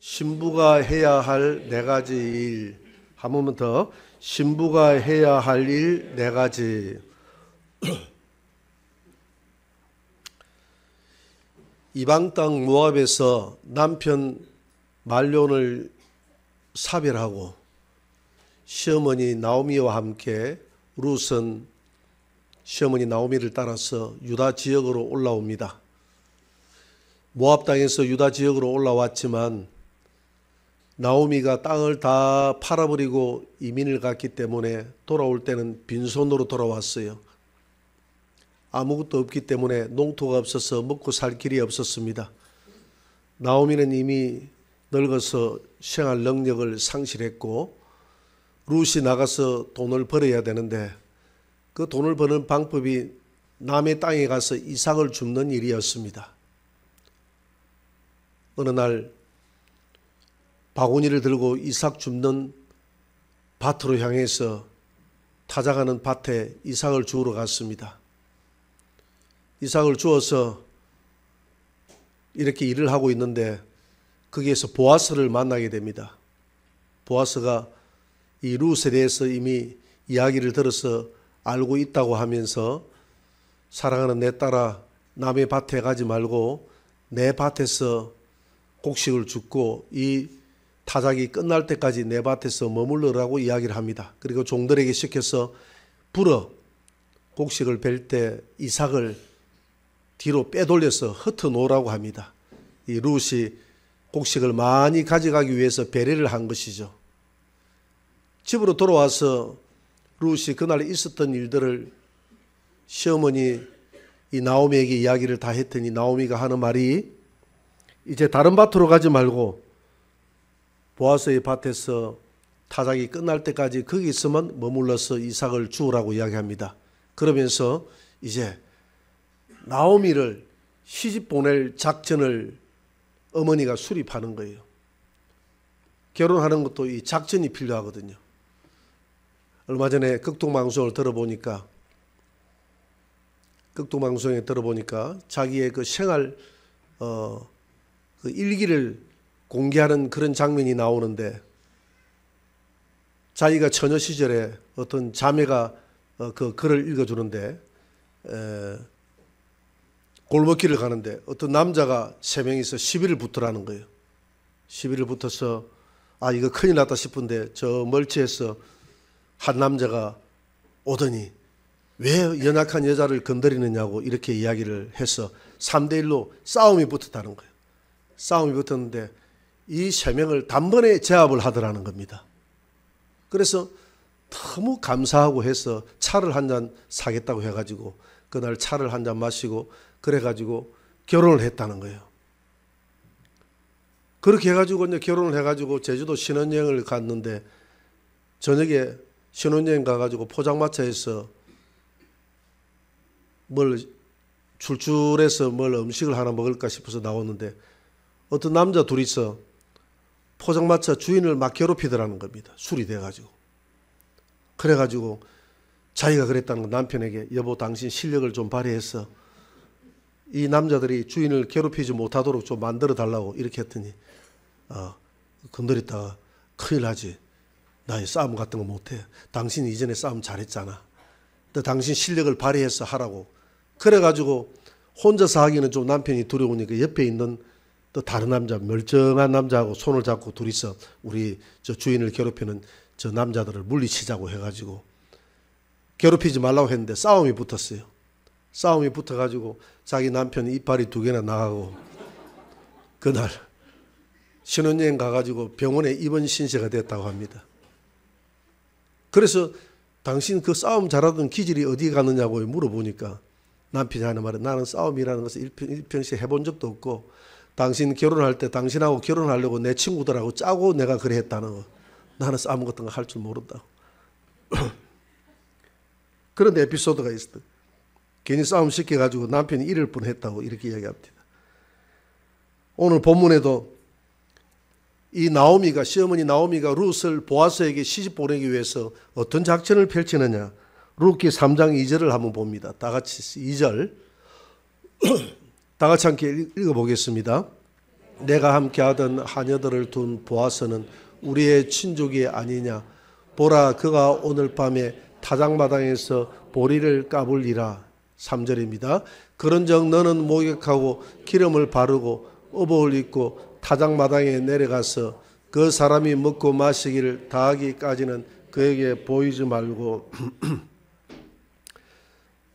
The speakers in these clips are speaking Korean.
신부가 해야 할 네 가지 일. 한 번만 더. 신부가 해야 할 일 네 가지. 이방 땅 모압에서 남편 말론을 사별하고 시어머니 나오미와 함께 룻은 시어머니 나오미를 따라서 유다 지역으로 올라옵니다. 모압 땅에서 유다 지역으로 올라왔지만 나오미가 땅을 다 팔아버리고 이민을 갔기 때문에 돌아올 때는 빈손으로 돌아왔어요. 아무것도 없기 때문에 농토가 없어서 먹고 살 길이 없었습니다. 나오미는 이미 늙어서 생활 능력을 상실했고 룻이 나가서 돈을 벌어야 되는데 그 돈을 버는 방법이 남의 땅에 가서 이삭을 줍는 일이었습니다. 어느 날 바구니를 들고 이삭 줍는 밭으로 향해서 타작하는 밭에 이삭을 주우러 갔습니다. 이삭을 주어서 이렇게 일을 하고 있는데 거기에서 보아스를 만나게 됩니다. 보아스가 이 룻에 대해서 이미 이야기를 들어서 알고 있다고 하면서 사랑하는 내 딸아, 남의 밭에 가지 말고 내 밭에서 곡식을 줍고 이 타작이 끝날 때까지 내 밭에서 머물러라고 이야기를 합니다. 그리고 종들에게 시켜서 불어 곡식을 벨 때 이삭을 뒤로 빼돌려서 흩어놓으라고 합니다. 이 룻이 곡식을 많이 가져가기 위해서 배려를 한 것이죠. 집으로 돌아와서 룻이 그날 있었던 일들을 시어머니 이 나오미에게 이야기를 다 했더니 나오미가 하는 말이 이제 다른 밭으로 가지 말고 보아스의 밭에서 타작이 끝날 때까지 거기 있으면 머물러서 이삭을 주우라고 이야기합니다. 그러면서 이제 나오미를 시집 보낼 작전을 어머니가 수립하는 거예요. 결혼하는 것도 이 작전이 필요하거든요. 얼마 전에 극동방송을 들어보니까 자기의 그 생활 그 일기를 공개하는 그런 장면이 나오는데 자기가 처녀 시절에 어떤 자매가 그 글을 읽어주는데 골목길을 가는데 어떤 남자가 세 명이서 시비를 붙으라는 거예요. 시비를 붙어서 아 이거 큰일 났다 싶은데 저 멀지에서 한 남자가 오더니 왜 연약한 여자를 건드리느냐고 이렇게 이야기를 해서 3대1로 싸움이 붙었다는 거예요. 싸움이 붙었는데 이 세 명을 단번에 제압을 하더라는 겁니다. 그래서 너무 감사하고 해서 차를 한 잔 사겠다고 해가지고 그날 차를 한 잔 마시고 그래가지고 결혼을 했다는 거예요. 그렇게 해가지고 이제 결혼을 해가지고 제주도 신혼여행을 갔는데 저녁에 신혼여행 가가지고 포장마차에서 뭘 출출해서 뭘 음식을 하나 먹을까 싶어서 나왔는데 어떤 남자 둘이서 포장마차 주인을 막 괴롭히더라는 겁니다. 술이 돼가지고. 그래가지고 자기가 그랬다는 거 남편에게 여보 당신 실력을 좀 발휘해서 이 남자들이 주인을 괴롭히지 못하도록 좀 만들어 달라고 이렇게 했더니 건드렸다가 큰일 나지. 나 싸움 같은 거 못해. 당신이 이전에 싸움 잘했잖아. 근데 당신 실력을 발휘해서 하라고. 그래가지고 혼자서 하기는 좀 남편이 두려우니까 옆에 있는 또 다른 남자 멀쩡한 남자하고 손을 잡고 둘이서 우리 저 주인을 괴롭히는 저 남자들을 물리치자고 해가지고 괴롭히지 말라고 했는데 싸움이 붙었어요. 싸움이 붙어가지고 자기 남편이 이빨이 2개나 나가고 그날 신혼여행 가가지고 병원에 입원 신세가 됐다고 합니다. 그래서 당신 그 싸움 잘하던 기질이 어디 갔느냐고 물어보니까 남편이 하는 말은 나는 싸움이라는 것을 일평생 해본 적도 없고 당신 결혼할 때 당신하고 결혼하려고 내 친구들하고 짜고 내가 그래 했다는 거. 나는 싸움 같은 거 할 줄 모른다고. 그런 에피소드가 있어. 괜히 싸움 시켜가지고 남편이 잃을 뻔했다고 이렇게 이야기합니다. 오늘 본문에도 이 나오미가 시어머니 나오미가 룻을 보아스에게 시집 보내기 위해서 어떤 작전을 펼치느냐. 룻기 3장 2절을 한번 봅니다. 다 같이 2절 다 같이 함께 읽어보겠습니다. 내가 함께하던 하녀들을 둔 보아스는 우리의 친족이 아니냐. 보라, 그가 오늘 밤에 타작마당에서 보리를 까불리라. 3절입니다. 그런즉 너는 목욕하고 기름을 바르고 의복을 입고 타작마당에 내려가서 그 사람이 먹고 마시기를 다하기까지는 그에게 보이지 말고.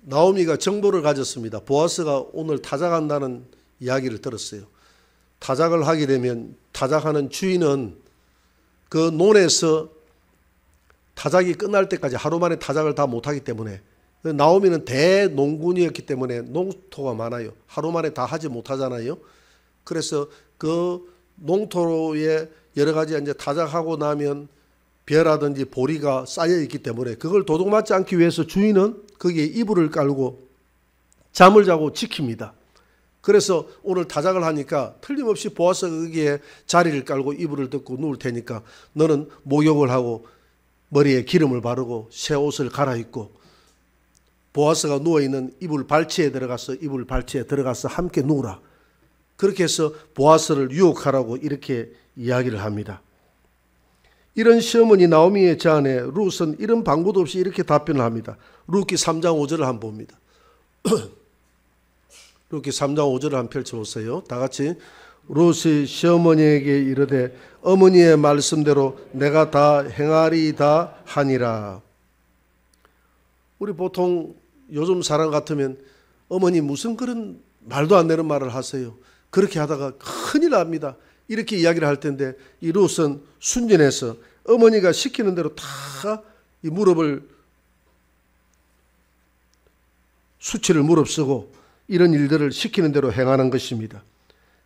나오미가 정보를 가졌습니다. 보아스가 오늘 타작한다는 이야기를 들었어요. 타작을 하게 되면 타작하는 주인은 그 논에서 타작이 끝날 때까지 하루 만에 타작을 다 못하기 때문에, 나오미는 대농군이었기 때문에 농토가 많아요. 하루 만에 다 하지 못하잖아요. 그래서 그 농토에 여러 가지 이제 타작하고 나면 벼라든지 보리가 쌓여 있기 때문에 그걸 도둑맞지 않기 위해서 주인은 거기에 이불을 깔고 잠을 자고 지킵니다. 그래서 오늘 타작을 하니까 틀림없이 보아스가 거기에 자리를 깔고 이불을 덮고 누울 테니까 너는 목욕을 하고 머리에 기름을 바르고 새 옷을 갈아입고 보아스가 누워있는 이불 발치에 들어가서 함께 누우라. 그렇게 해서 보아스를 유혹하라고 이렇게 이야기를 합니다. 이런 시어머니 나오미의 제안에 룻은 이런 방구도 없이 이렇게 답변을 합니다. 룻기 3장 5절을 한번 봅니다. 룻기 3장 5절을 한번 펼쳐보세요. 다 같이. 룻이 시어머니에게 이르되 어머니의 말씀대로 내가 다 행하리이다 하니라. 우리 보통 요즘 사람 같으면 어머니 무슨 그런 말도 안 되는 말을 하세요. 그렇게 하다가 큰일 납니다. 이렇게 이야기를 할 텐데 이 룻은 순진해서 어머니가 시키는 대로 다 이 무릎을 수치를 무릅쓰고 이런 일들을 시키는 대로 행하는 것입니다.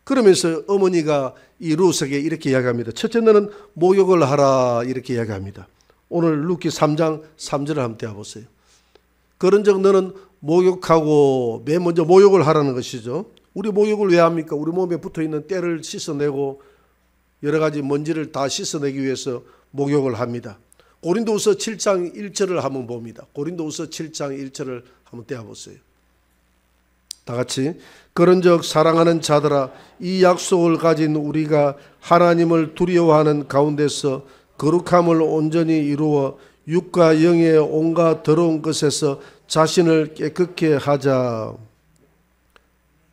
그러면서 어머니가 이 룻에게 이렇게 이야기합니다. 첫째, 너는 목욕을 하라 이렇게 이야기합니다. 오늘 룻기 3장 3절을 한번 떼어보세요. 그런즉 너는 목욕하고, 맨 먼저 목욕을 하라는 것이죠. 우리 목욕을 왜 합니까? 우리 몸에 붙어있는 때를 씻어내고 여러 가지 먼지를 다 씻어내기 위해서 목욕을 합니다. 고린도후서 7장 1절을 한번 봅니다. 고린도후서 7장 1절을 한번 떼어보세요. 다 같이. 그런즉 사랑하는 자들아, 이 약속을 가진 우리가 하나님을 두려워하는 가운데서 거룩함을 온전히 이루어 육과 영의 온갖 더러운 것에서 자신을 깨끗게 하자.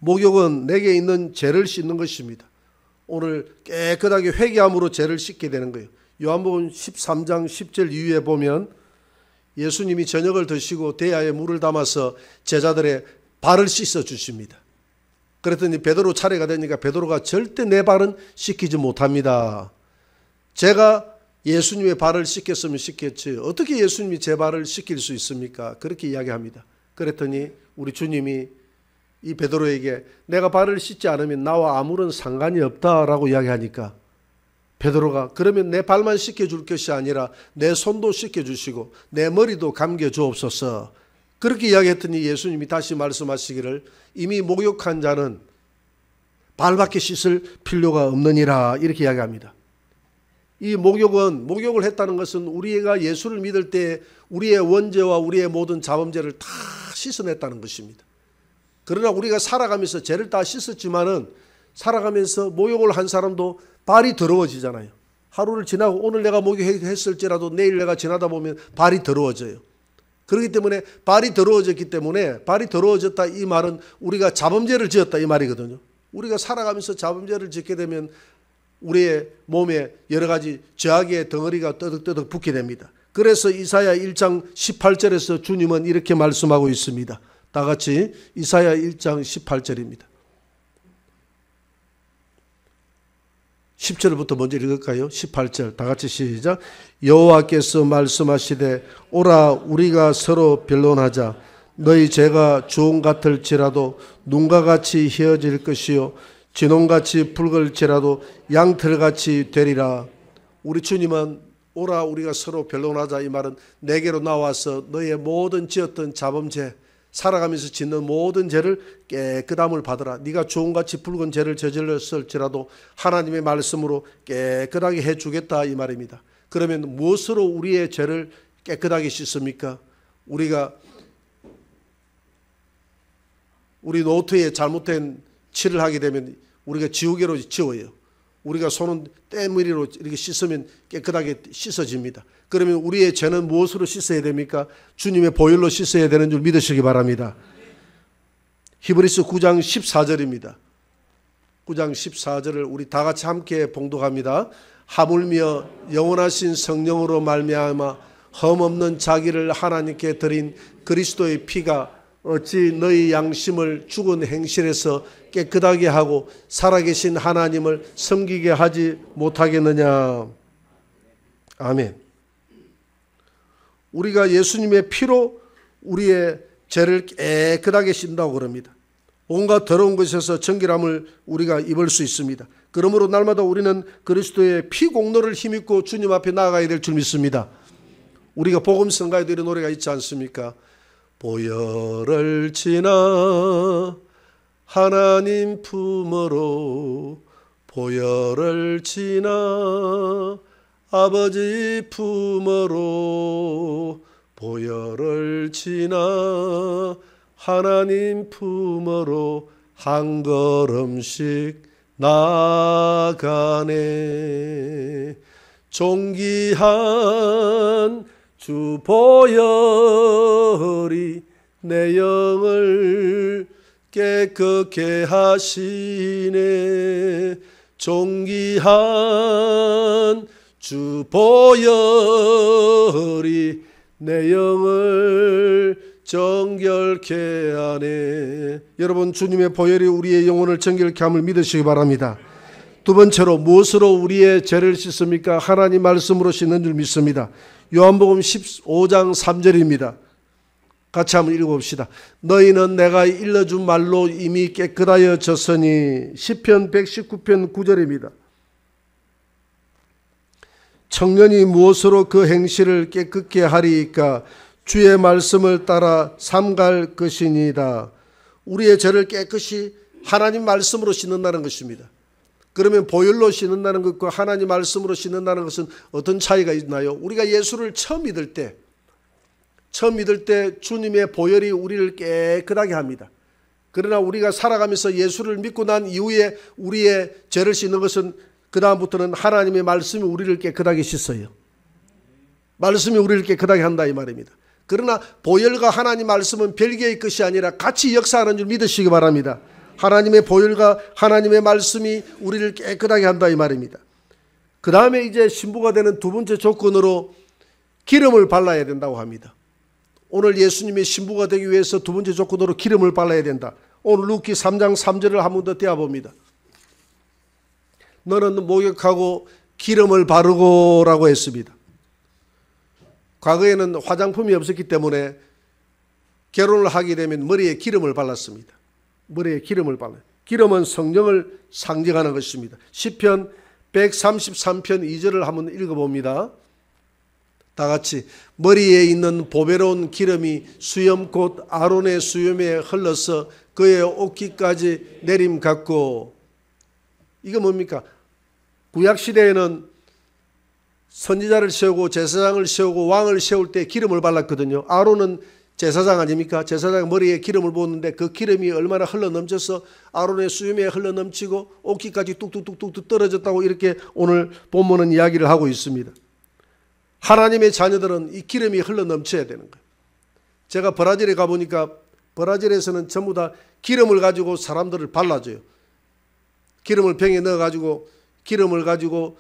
목욕은 내게 있는 죄를 씻는 것입니다. 오늘 깨끗하게 회개함으로 죄를 씻게 되는 거예요. 요한복음 13장 10절 이후에 보면 예수님이 저녁을 드시고 대야에 물을 담아서 제자들의 발을 씻어 주십니다. 그랬더니 베드로 차례가 되니까 베드로가 절대 내 발은 씻기지 못합니다. 제가 예수님의 발을 씻겼으면 씻겠지 어떻게 예수님이 제 발을 씻길 수 있습니까? 그렇게 이야기합니다. 그랬더니 우리 주님이 이 베드로에게 내가 발을 씻지 않으면 나와 아무런 상관이 없다라고 이야기하니까 베드로가 그러면 내 발만 씻겨줄 것이 아니라 내 손도 씻겨주시고 내 머리도 감겨주옵소서. 그렇게 이야기했더니 예수님이 다시 말씀하시기를 이미 목욕한 자는 발밖에 씻을 필요가 없느니라 이렇게 이야기합니다. 이 목욕을 했다는 것은 우리가 예수를 믿을 때 우리의 원죄와 우리의 모든 자범죄를 다 씻어냈다는 것입니다. 그러나 우리가 살아가면서 죄를 다 씻었지만은 살아가면서 목욕을 한 사람도 발이 더러워지잖아요. 하루를 지나고 오늘 내가 목욕했을지라도 내일 내가 지나다 보면 발이 더러워져요. 그렇기 때문에 발이 더러워졌기 때문에 발이 더러워졌다 이 말은 우리가 자범죄를 지었다 이 말이거든요. 우리가 살아가면서 자범죄를 짓게 되면 우리의 몸에 여러 가지 죄악의 덩어리가 떠득떠득 붙게 됩니다. 그래서 이사야 1장 18절에서 주님은 이렇게 말씀하고 있습니다. 다 같이 이사야 1장 18절입니다. 10절부터 먼저 읽을까요? 18절 다 같이 시작. 여호와께서 말씀하시되 오라 우리가 서로 변론하자. 너희 죄가 주홍 같을지라도 눈과 같이 희어질 것이요 진홍같이 붉을지라도 양털같이 되리라. 우리 주님은 오라 우리가 서로 변론하자 이 말은 내게로 나와서 너의 모든 지었던 자범죄 살아가면서 짓는 모든 죄를 깨끗함을 받으라. 네가 주홍같이 붉은 죄를 저질렀을지라도 하나님의 말씀으로 깨끗하게 해주겠다 이 말입니다. 그러면 무엇으로 우리의 죄를 깨끗하게 씻습니까? 우리가 우리 노트에 잘못된 칠을 하게 되면 우리가 지우개로 지워요. 우리가 손은 때무리로 이렇게 씻으면 깨끗하게 씻어집니다. 그러면 우리의 죄는 무엇으로 씻어야 됩니까? 주님의 보혈로 씻어야 되는 줄 믿으시기 바랍니다. 히브리서 9장 14절입니다. 9장 14절을 우리 다 같이 함께 봉독합니다. 하물며 영원하신 성령으로 말미암아 흠없는 자기를 하나님께 드린 그리스도의 피가 어찌 너희 양심을 죽은 행실에서 깨끗하게 하고 살아계신 하나님을 섬기게 하지 못하겠느냐. 아멘. 우리가 예수님의 피로 우리의 죄를 깨끗하게 씻는다고 그럽니다. 온갖 더러운 것에서 정결함을 우리가 입을 수 있습니다. 그러므로 날마다 우리는 그리스도의 피 공로를 힘입고 주님 앞에 나아가야 될 줄 믿습니다. 우리가 복음 성가에도 이런 노래가 있지 않습니까? 보혈을 지나 하나님 품으로 보혈을 지나 아버지 품으로 보혈을 지나 하나님 품으로 한 걸음씩 나가네. 존귀한 주 보혈이 내 영을 깨끗게 하시네. 존귀한 주 보혈이 내 영을 정결케 하네. 여러분, 주님의 보혈이 우리의 영혼을 정결케 함을 믿으시기 바랍니다. 두 번째로 무엇으로 우리의 죄를 씻습니까? 하나님 말씀으로 씻는 줄 믿습니다. 요한복음 15장 3절입니다. 같이 한번 읽어봅시다. 너희는 내가 일러준 말로 이미 깨끗하여 졌으니. 시편 119편 9절입니다. 청년이 무엇으로 그 행실을 깨끗게 하리이까? 주의 말씀을 따라 삼갈 것이니이다. 우리의 죄를 깨끗이 하나님 말씀으로 씻는다는 것입니다. 그러면 보혈로 씻는다는 것과 하나님 말씀으로 씻는다는 것은 어떤 차이가 있나요? 우리가 예수를 처음 믿을 때 주님의 보혈이 우리를 깨끗하게 합니다. 그러나 우리가 살아가면서 예수를 믿고 난 이후에 우리의 죄를 씻는 것은 그 다음부터는 하나님의 말씀이 우리를 깨끗하게 씻어요. 말씀이 우리를 깨끗하게 한다 이 말입니다. 그러나 보혈과 하나님 말씀은 별개의 것이 아니라 같이 역사하는 줄 믿으시기 바랍니다. 하나님의 보혈과 하나님의 말씀이 우리를 깨끗하게 한다 이 말입니다. 그 다음에 이제 신부가 되는 두 번째 조건으로 기름을 발라야 된다고 합니다. 오늘 예수님의 신부가 되기 위해서 두 번째 조건으로 기름을 발라야 된다. 오늘 루키 3장 3절을 한 번 더 떼어봅니다. 너는 목욕하고 기름을 바르고 라고 했습니다. 과거에는 화장품이 없었기 때문에 결혼을 하게 되면 머리에 기름을 발랐습니다. 머리에 기름을 발라요. 기름은 성령을 상징하는 것입니다. 시편 133편 2절을 한번 읽어봅니다. 다 같이. 머리에 있는 보배로운 기름이 수염 곧 아론의 수염에 흘러서 그의 옷깃까지 내림 같고. 이거 뭡니까? 구약시대에는 선지자를 세우고 제사장을 세우고 왕을 세울 때 기름을 발랐거든요. 아론은 제사장 아닙니까? 제사장 머리에 기름을 부었는데 그 기름이 얼마나 흘러넘쳐서 아론의 수염에 흘러넘치고 옷깃까지 뚝뚝뚝뚝 떨어졌다고 이렇게 오늘 본문은 이야기를 하고 있습니다. 하나님의 자녀들은 이 기름이 흘러넘쳐야 되는 거예요. 제가 브라질에 가보니까 브라질에서는 전부 다 기름을 가지고 사람들을 발라줘요. 기름을 병에 넣어가지고 기름을 가지고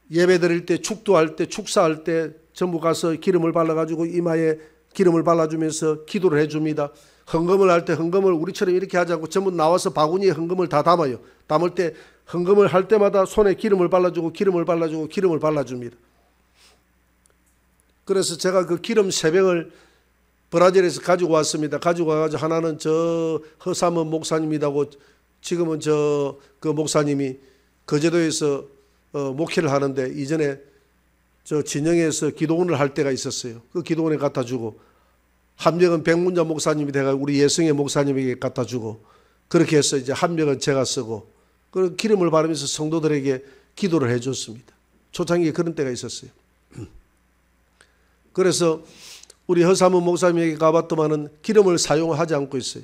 예배 드릴 때 축도할 때 축사할 때 전부 가서 기름을 발라가지고 이마에 기름을 발라주면서 기도를 해줍니다. 헌금을 할 때 헌금을 우리처럼 이렇게 하지 않고 전부 나와서 바구니에 헌금을 다 담아요. 담을 때 헌금을 할 때마다 손에 기름을 발라주고 기름을 발라주고 기름을 발라줍니다. 그래서 제가 그 기름 3병을 브라질에서 가지고 왔습니다. 가지고 와가지고 하나는 저 허삼은 목사님이라고 지금은 그 목사님이 거제도에서 목회를 하는데 이전에 저 진영에서 기도원을 할 때가 있었어요. 그 기도원에 갖다 주고 한 명은 백문자 목사님이 돼가 우리 예성의 목사님에게 갖다 주고 그렇게 해서 이제 한 명은 제가 쓰고 그 기름을 바르면서 성도들에게 기도를 해줬습니다. 초창기에 그런 때가 있었어요. 그래서 우리 허사문 목사님에게 가봤더만은 기름을 사용하지 않고 있어요.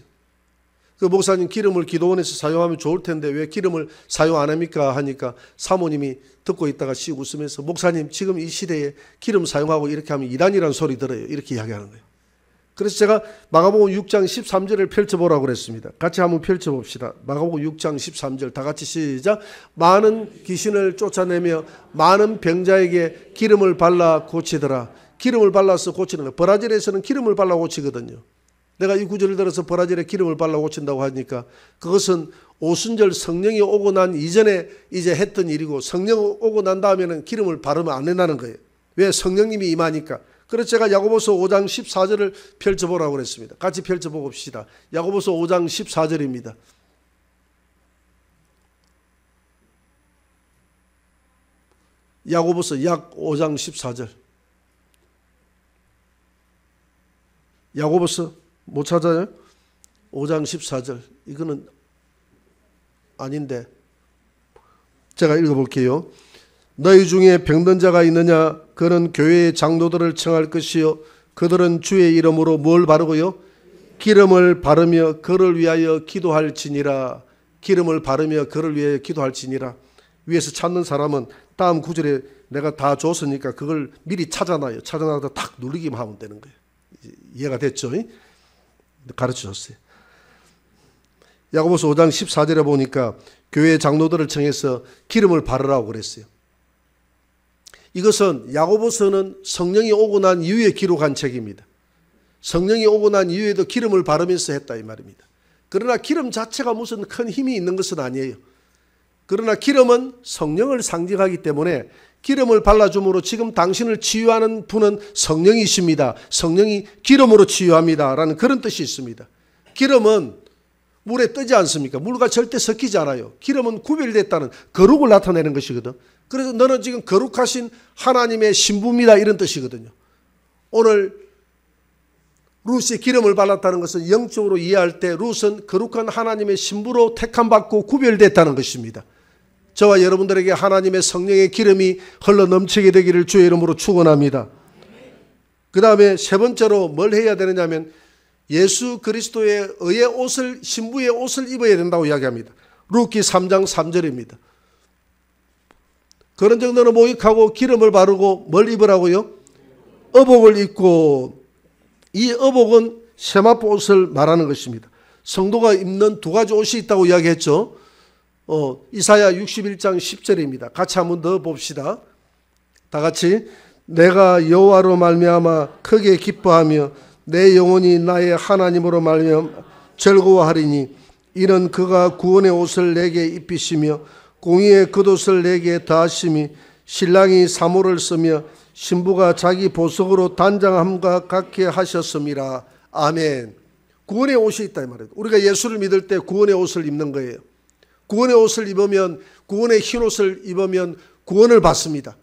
그 목사님 기름을 기도원에서 사용하면 좋을 텐데 왜 기름을 사용 안 합니까? 하니까 사모님이 듣고 있다가 씩 웃으면서 목사님 지금 이 시대에 기름 사용하고 이렇게 하면 이단이라는 소리 들어요. 이렇게 이야기하는 거예요. 그래서 제가 마가복음 6장 13절을 펼쳐보라고 그랬습니다. 같이 한번 펼쳐봅시다. 마가복음 6장 13절 다 같이 시작. 많은 귀신을 쫓아내며 많은 병자에게 기름을 발라 고치더라. 기름을 발라서 고치는 거예요. 브라질에서는 기름을 발라 고치거든요. 내가 이 구절을 들어서 브라질에 기름을 발라 고친다고 하니까 그것은 오순절 성령이 오고 난 이전에 이제 했던 일이고 성령 오고 난 다음에는 기름을 바르면 안 된다는 거예요. 왜? 성령님이 임하니까. 그래서 제가 야고보서 5장 14절을 펼쳐보라고 그랬습니다. 같이 펼쳐봅시다. 야고보서 5장 14절입니다. 야고보서 약 5장 14절. 야고보서 못 찾아요? 5장 14절. 이거는 아닌데 제가 읽어볼게요. 너희 중에 병든 자가 있느냐? 그는 교회의 장로들을 청할 것이요 그들은 주의 이름으로 뭘 바르고요? 기름을 바르며 그를 위하여 기도할지니라. 기름을 바르며 그를 위하여 기도할지니라. 위에서 찾는 사람은 다음 구절에 내가 다 줬으니까 그걸 미리 찾아놔요. 찾아놔서 탁 누르기만 하면 되는 거예요. 이해가 됐죠? 가르쳐줬어요. 야고보서 5장 14절에 보니까 교회 장로들을 청해서 기름을 바르라고 그랬어요. 이것은 야고보서는 성령이 오고 난 이후에 기록한 책입니다. 성령이 오고 난 이후에도 기름을 바르면서 했다 이 말입니다. 그러나 기름 자체가 무슨 큰 힘이 있는 것은 아니에요. 그러나 기름은 성령을 상징하기 때문에 기름을 발라줌으로 지금 당신을 치유하는 분은 성령이십니다. 성령이 기름으로 치유합니다. 라는 그런 뜻이 있습니다. 기름은 물에 뜨지 않습니까? 물과 절대 섞이지 않아요. 기름은 구별됐다는 거룩을 나타내는 것이거든. 그래서 너는 지금 거룩하신 하나님의 신부입니다. 이런 뜻이거든요. 오늘 룻이 기름을 발랐다는 것은 영적으로 이해할 때 룻은 거룩한 하나님의 신부로 택함받고 구별됐다는 것입니다. 저와 여러분들에게 하나님의 성령의 기름이 흘러 넘치게 되기를 주의 이름으로 축원합니다. 그 다음에 세 번째로 뭘 해야 되느냐면 예수 그리스도의 의의 옷을, 신부의 옷을 입어야 된다고 이야기합니다. 룻기 3장 3절입니다. 그런 정도로 목욕하고 기름을 바르고 뭘 입으라고요? 의복을 입고, 이 의복은 세마포 옷을 말하는 것입니다. 성도가 입는 두 가지 옷이 있다고 이야기했죠. 이사야 61장 10절입니다. 같이 한번 더 봅시다. 다 같이. 내가 여호와로 말미암아 크게 기뻐하며 내 영혼이 나의 하나님으로 말미암아 즐거워하리니 이는 그가 구원의 옷을 내게 입히시며 공의의 겉옷을 내게 다하심이 신랑이 사모를 쓰며 신부가 자기 보석으로 단장함과 같게 하셨음이라. 아멘. 구원의 옷이 있다 이 말이에요. 우리가 예수를 믿을 때 구원의 옷을 입는 거예요. 구원의 옷을 입으면, 구원의 흰 옷을 입으면 구원을 받습니다.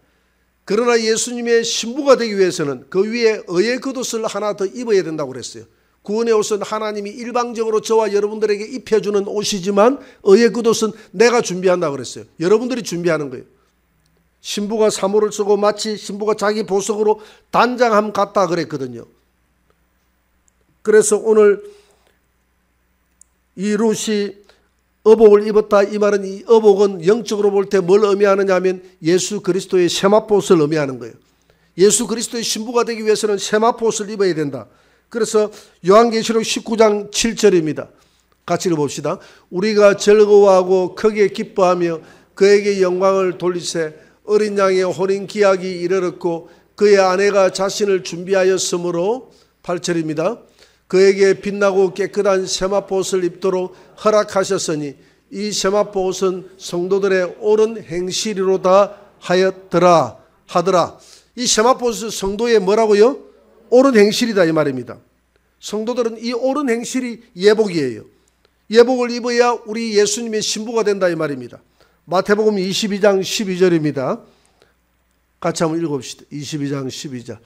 그러나 예수님의 신부가 되기 위해서는 그 위에 의의 겉옷을 하나 더 입어야 된다고 그랬어요. 구원의 옷은 하나님이 일방적으로 저와 여러분들에게 입혀주는 옷이지만 의의 겉옷은 내가 준비한다고 그랬어요. 여러분들이 준비하는 거예요. 신부가 사모를 쓰고 마치 신부가 자기 보석으로 단장함 같다 그랬거든요. 그래서 오늘 이 룻이 의복을 입었다 이 말은, 이 의복은 영적으로 볼 때 뭘 의미하느냐 하면 예수 그리스도의 세마포옷을 의미하는 거예요. 예수 그리스도의 신부가 되기 위해서는 세마포옷을 입어야 된다. 그래서 요한계시록 19장 7절입니다. 같이 읽어봅시다. 우리가 즐거워하고 크게 기뻐하며 그에게 영광을 돌리세. 어린 양의 혼인 기약이 이르렀고 그의 아내가 자신을 준비하였으므로 8절입니다. 그에게 빛나고 깨끗한 세마포옷을 입도록 허락하셨으니 이 세마포옷은 성도들의 옳은 행실이로다 하더라. 이 세마포옷은 성도의 뭐라고요? 옳은 행실이다 이 말입니다. 성도들은 이 옳은 행실이 예복이에요. 예복을 입어야 우리 예수님의 신부가 된다 이 말입니다. 마태복음 22장 12절입니다. 같이 한번 읽어봅시다. 22장 12절.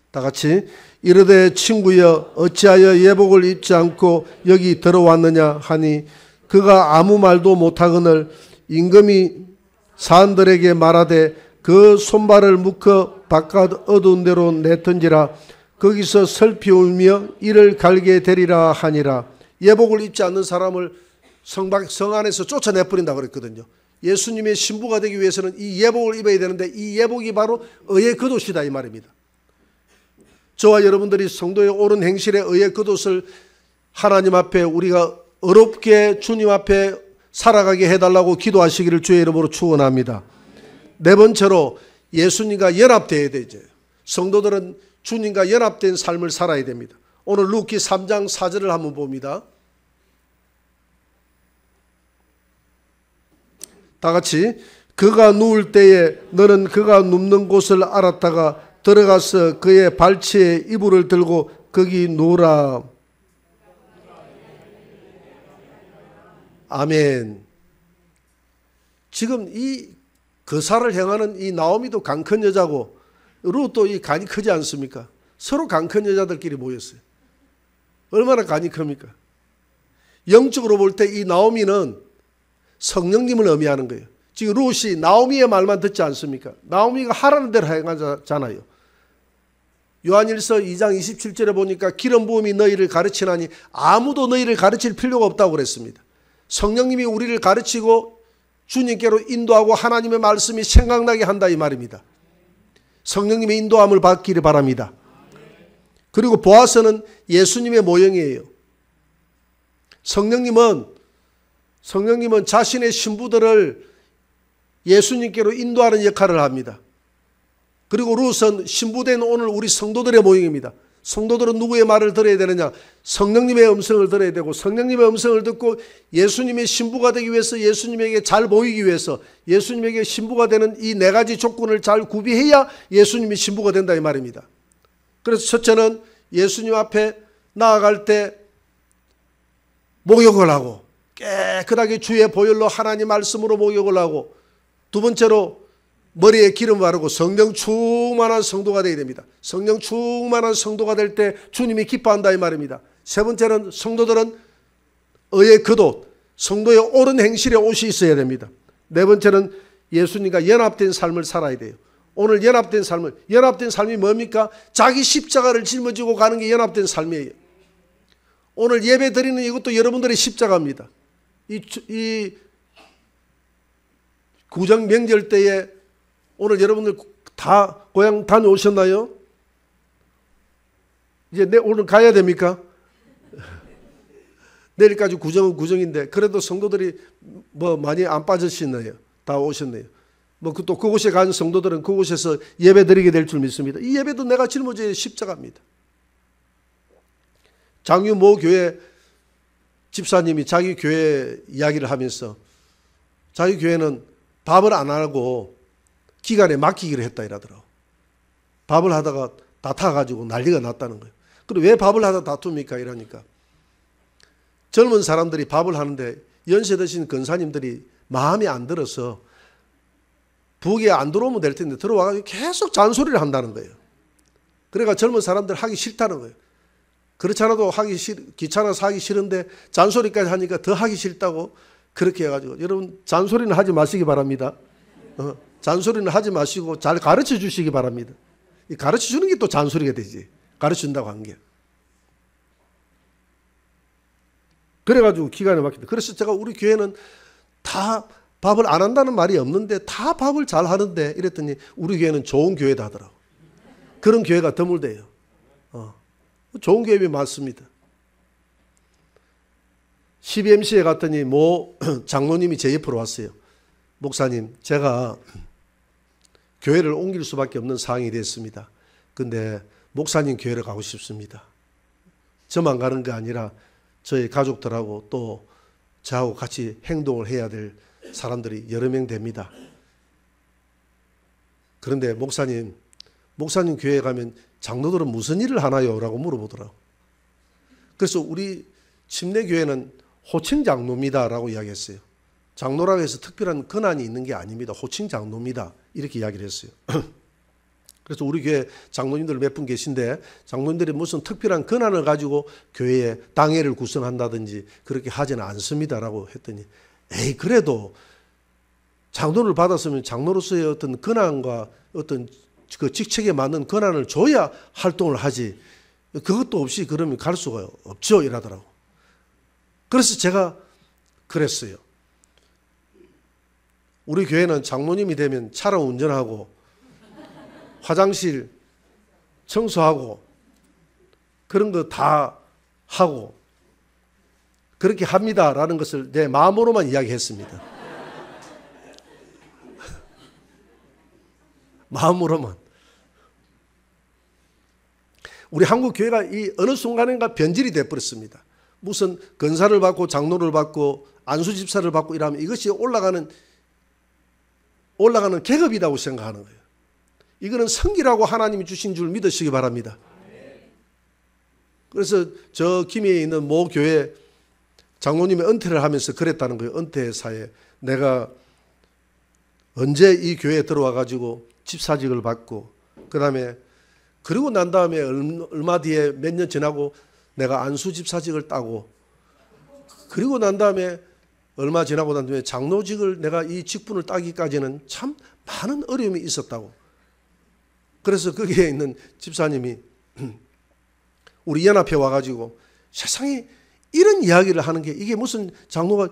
다 같이. 이르되 친구여 어찌하여 예복을 입지 않고 여기 들어왔느냐 하니 그가 아무 말도 못하거늘 임금이 사람들에게 말하되 그 손발을 묶어 바깥 어두운 데로 내던지라. 거기서 슬피 울며 이를 갈게 되리라 하니라. 예복을 입지 않는 사람을 성 안에서 쫓아내버린다 그랬거든요. 예수님의 신부가 되기 위해서는 이 예복을 입어야 되는데 이 예복이 바로 의의 겉옷이다 이 말입니다. 저와 여러분들이 성도의 옳은 행실에 의의 겉옷을 하나님 앞에 우리가 어렵게 주님 앞에 살아가게 해달라고 기도하시기를 주의 이름으로 축원합니다. 네 번째로 예수님과 연합되어야 되죠. 성도들은 주님과 연합된 삶을 살아야 됩니다. 오늘 루키 3장 4절을 한번 봅니다. 다 같이 그가 누울 때에 너는 그가 눕는 곳을 알았다가 들어가서 그의 발치에 이불을 들고 거기 누우라. 아멘. 지금 이 거사를 행하는 이 나오미도 간 큰 여자고 룻도 이 간이 크지 않습니까? 서로 간 큰 여자들끼리 모였어요. 얼마나 간이 큽니까? 영적으로 볼 때 이 나오미는 성령님을 의미하는 거예요. 지금 룻이 나오미의 말만 듣지 않습니까? 나오미가 하라는 대로 행하잖아요. 요한일서 2장 27절에 보니까 기름 부음이 너희를 가르치나니 아무도 너희를 가르칠 필요가 없다고 그랬습니다. 성령님이 우리를 가르치고 주님께로 인도하고 하나님의 말씀이 생각나게 한다 이 말입니다. 성령님의 인도함을 받기를 바랍니다. 그리고 보아스는 예수님의 모형이에요. 성령님은 자신의 신부들을 예수님께로 인도하는 역할을 합니다. 그리고 룻은 신부된 오늘 우리 성도들의 모형입니다. 성도들은 누구의 말을 들어야 되느냐? 성령님의 음성을 들어야 되고 성령님의 음성을 듣고 예수님의 신부가 되기 위해서 예수님에게 잘 보이기 위해서 예수님에게 신부가 되는 이 네 가지 조건을 잘 구비해야 예수님이 신부가 된다 이 말입니다. 그래서 첫째는 예수님 앞에 나아갈 때 목욕을 하고 깨끗하게 주의 보혈로 하나님 말씀으로 목욕을 하고 두 번째로 머리에 기름 바르고 성령 충만한 성도가 되어야 됩니다. 성령 충만한 성도가 될 때 주님이 기뻐한다 이 말입니다. 세 번째는 성도들은 의의 겉옷, 성도의 옳은 행실의 옷이 있어야 됩니다. 네 번째는 예수님과 연합된 삶을 살아야 돼요. 오늘 연합된 삶이 뭡니까? 자기 십자가를 짊어지고 가는 게 연합된 삶이에요. 오늘 예배 드리는 이것도 여러분들의 십자가입니다. 이 구정 명절 때에 오늘 여러분들 다 고향 다녀오셨나요? 이제 오늘 가야 됩니까? 내일까지 구정은 구정인데 그래도 성도들이 뭐 많이 안 빠지시네요. 다 오셨네요. 뭐 또 그곳에 간 성도들은 그곳에서 예배 드리게 될 줄 믿습니다. 이 예배도 내가 짊어져야 십자가입니다. 장유모 교회 집사님이 자기 교회 이야기를 하면서 자기 교회는 밥을 안 하고 기간에 맡기기로 했다 이러더라고. 밥을 하다가 다퉈가지고 난리가 났다는 거예요. 그리고 왜 밥을 하다 다툽니까? 이러니까 젊은 사람들이 밥을 하는데 연세 드신 권사님들이 마음이 안 들어서 부엌에 안 들어오면 될 텐데 들어와가지고 계속 잔소리를 한다는 거예요. 그러니까 젊은 사람들 하기 싫다는 거예요. 그렇지 않아도 귀찮아서 하기 싫은데 잔소리까지 하니까 더 하기 싫다고 그렇게 해가지고 여러분 잔소리는 하지 마시기 바랍니다. 잔소리는 하지 마시고 잘 가르쳐 주시기 바랍니다. 가르쳐 주는 게 또 잔소리가 되지. 가르쳐 준다고 한 게. 그래가지고 기간에 막힌다. 그래서 제가 우리 교회는 다 밥을 안 한다는 말이 없는데 다 밥을 잘 하는데 이랬더니 우리 교회는 좋은 교회다 하더라고. 그런 교회가 드물대요. 좋은 교회가 많습니다. CBMC에 갔더니 장로님이 제 옆으로 왔어요. 목사님, 제가 교회를 옮길 수밖에 없는 상황이 됐습니다. 근데 목사님 교회를 가고 싶습니다. 저만 가는 게 아니라 저희 가족들하고 또 저하고 같이 행동을 해야 될 사람들이 여러 명 됩니다. 그런데 목사님 교회에 가면 장로들은 무슨 일을 하나요? 라고 물어보더라고. 그래서 우리 침례교회는 호칭 장로입니다 라고 이야기했어요. 장로라고 해서 특별한 권한이 있는 게 아닙니다. 호칭 장로입니다. 이렇게 이야기를 했어요. 그래서 우리 교회 장로님들 몇 분 계신데 장로님들이 무슨 특별한 권한을 가지고 교회에 당회를 구성한다든지 그렇게 하지는 않습니다라고 했더니 에이 그래도 장로를 받았으면 장로로서의 어떤 권한과 어떤 그 직책에 맞는 권한을 줘야 활동을 하지. 그것도 없이 그러면 갈 수가 없죠. 이러더라고. 그래서 제가 그랬어요. 우리 교회는 장로님이 되면 차를 운전하고 화장실 청소하고 그런 거 다 하고 그렇게 합니다라는 것을 내 마음으로만 이야기했습니다. 마음으로만. 우리 한국 교회가 이 어느 순간인가 변질이 되어버렸습니다. 무슨 건사를 받고 장로를 받고 안수집사를 받고 이러면 이것이 올라가는 계급이라고 생각하는 거예요. 이거는 성기라고 하나님이 주신 줄 믿으시기 바랍니다. 그래서 저 김해에 있는 모 교회 장로님이 은퇴를 하면서 그랬다는 거예요. 은퇴사에 내가 언제 이 교회에 들어와 가지고 집사직을 받고 그리고 난 다음에 얼마 뒤에 몇 년 지나고 내가 안수 집사직을 따고 그리고 난 다음에 얼마 지나고 난 다음에 장로직을 내가 이 직분을 따기까지는 참 많은 어려움이 있었다고. 그래서 거기에 있는 집사님이 우리 연합회 와가지고 세상에 이런 이야기를 하는 게 이게 무슨 장로가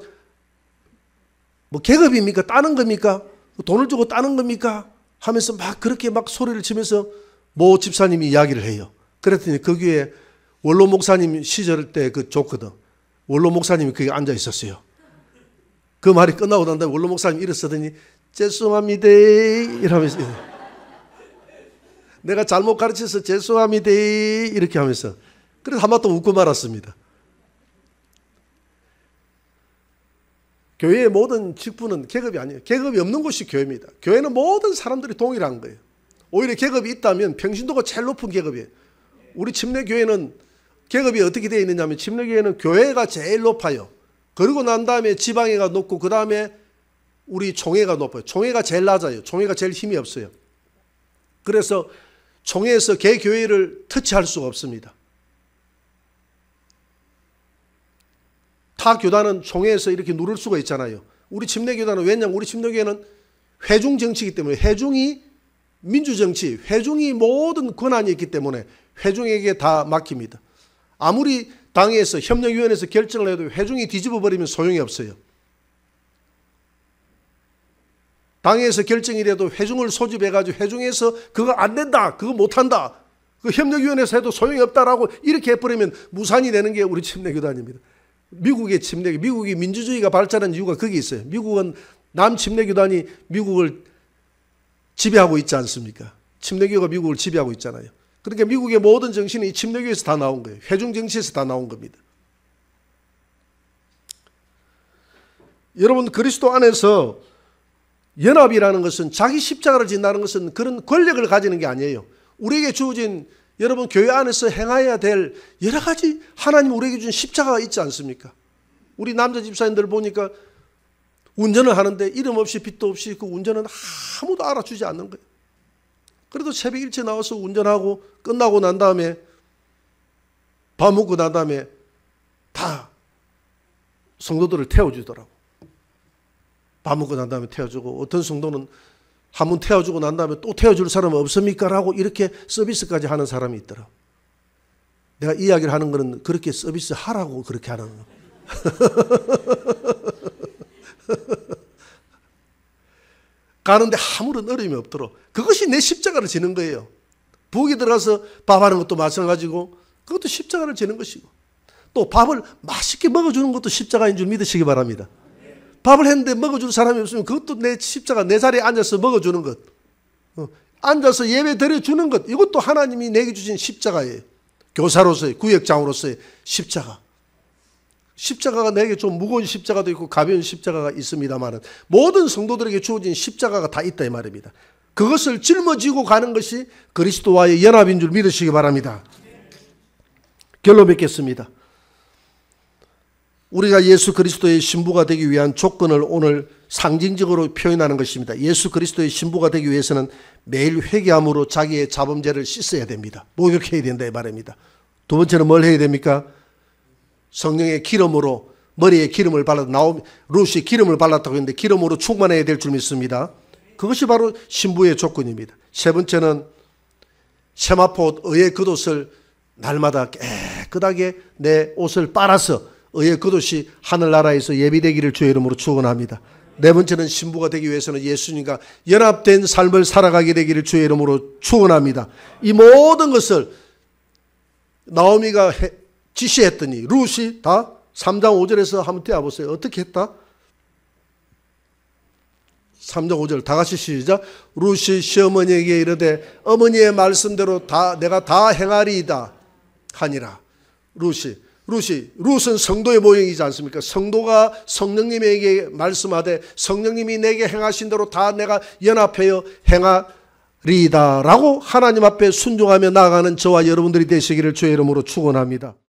뭐 계급입니까? 따는 겁니까? 돈을 주고 따는 겁니까? 하면서 막 그렇게 막 소리를 치면서 모 집사님이 이야기를 해요. 그랬더니 거기에 원로 목사님 시절 때 그 좋거든. 원로 목사님이 거기 앉아 있었어요. 그 말이 끝나고 난 다음에 원로 목사님이 일어서더니 죄송합니다 이러면서 내가 잘못 가르쳐서 죄송합니다 이렇게 하면서 그래서 한번 또 웃고 말았습니다. 교회의 모든 직분은 계급이 아니에요. 계급이 없는 곳이 교회입니다. 교회는 모든 사람들이 동일한 거예요. 오히려 계급이 있다면 평신도가 제일 높은 계급이에요. 우리 침례교회는 계급이 어떻게 되어 있느냐면 침례교회는 교회가 제일 높아요. 그리고 난 다음에 지방회가 높고 그 다음에 우리 총회가 높아요. 총회가 제일 낮아요. 총회가 제일 힘이 없어요. 그래서 총회에서 개교회를 터치할 수가 없습니다. 타 교단은 총회에서 이렇게 누를 수가 있잖아요. 우리 침례교단은 왜냐하면 우리 침례교회는 회중 정치이기 때문에 회중이 민주정치, 회중이 모든 권한이 있기 때문에 회중에게 다 맡깁니다. 아무리 당에서 협력위원회에서 결정을 해도 회중이 뒤집어버리면 소용이 없어요. 당에서 결정이 돼도 회중을 소집해가지고 회중에서 그거 안 된다, 그거 못한다, 그 협력위원회에서 해도 소용이 없다라고 이렇게 해버리면 무산이 되는 게 우리 침례교단입니다. 미국의 침례교, 미국이 민주주의가 발전한 이유가 거기 있어요. 미국은 남침례교단이 미국을 지배하고 있지 않습니까? 침례교가 미국을 지배하고 있잖아요. 그러니까 미국의 모든 정신이 이 침례교에서 다 나온 거예요. 회중 정치에서 다 나온 겁니다. 여러분 그리스도 안에서 연합이라는 것은 자기 십자가를 진다는 것은 그런 권력을 가지는 게 아니에요. 우리에게 주어진 여러분 교회 안에서 행해야 될 여러 가지 하나님 우리에게 준 십자가가 있지 않습니까? 우리 남자 집사님들 보니까 운전을 하는데 이름 없이 빚도 없이 그 운전은 아무도 알아주지 않는 거예요. 그래도 새벽 일찍 나와서 운전하고 끝나고 난 다음에 밥 먹고 난 다음에 다 성도들을 태워주더라고. 밥 먹고 난 다음에 태워주고 어떤 성도는 한 번 태워주고 난 다음에 또 태워줄 사람 없습니까? 라고 이렇게 서비스까지 하는 사람이 있더라고. 내가 이야기를 하는 거는 그렇게 서비스 하라고 그렇게 하는 거. 가는데 아무런 어려움이 없도록 그것이 내 십자가를 지는 거예요. 부엌에 들어가서 밥하는 것도 마찬가지고 그것도 십자가를 지는 것이고 또 밥을 맛있게 먹어주는 것도 십자가인 줄 믿으시기 바랍니다. 밥을 했는데 먹어줄 사람이 없으면 그것도 내 십자가, 내 자리에 앉아서 먹어주는 것, 앉아서 예배 드려주는 것, 이것도 하나님이 내게 주신 십자가예요. 교사로서의, 구역장으로서의 십자가. 십자가가 내게 좀 무거운 십자가도 있고 가벼운 십자가가 있습니다만 모든 성도들에게 주어진 십자가가 다 있다 이 말입니다. 그것을 짊어지고 가는 것이 그리스도와의 연합인 줄 믿으시기 바랍니다. 결론 맺겠습니다. 우리가 예수 그리스도의 신부가 되기 위한 조건을 오늘 상징적으로 표현하는 것입니다. 예수 그리스도의 신부가 되기 위해서는 매일 회개함으로 자기의 자범죄를 씻어야 됩니다. 목욕해야 된다 이 말입니다. 두 번째는 뭘 해야 됩니까? 성령의 기름으로 머리에 기름을 발라 루시 기름을 발랐다고 했는데 기름으로 충만해야 될 줄 믿습니다. 그것이 바로 신부의 조건입니다. 세 번째는 세마포 의의 겉옷을 날마다 깨끗하게 내 옷을 빨아서 의의 겉옷이 하늘나라에서 예비되기를 주의 이름으로 축원합니다. 네 번째는 신부가 되기 위해서는 예수님과 연합된 삶을 살아가게 되기를 주의 이름으로 축원합니다. 이 모든 것을 나오미가 지시했더니 룻이 다 3장 5절에서 한번 떼어보세요. 어떻게 했다? 3장 5절 다 같이 시작. 룻이 시어머니에게 이르되 어머니의 말씀대로 내가 다 행하리이다 하니라. 룻은 성도의 모형이지 않습니까? 성도가 성령님에게 말씀하되 성령님이 내게 행하신 대로 다 내가 연합하여 행하리이다 라고 하나님 앞에 순종하며 나아가는 저와 여러분들이 되시기를 주의 이름으로 축원합니다.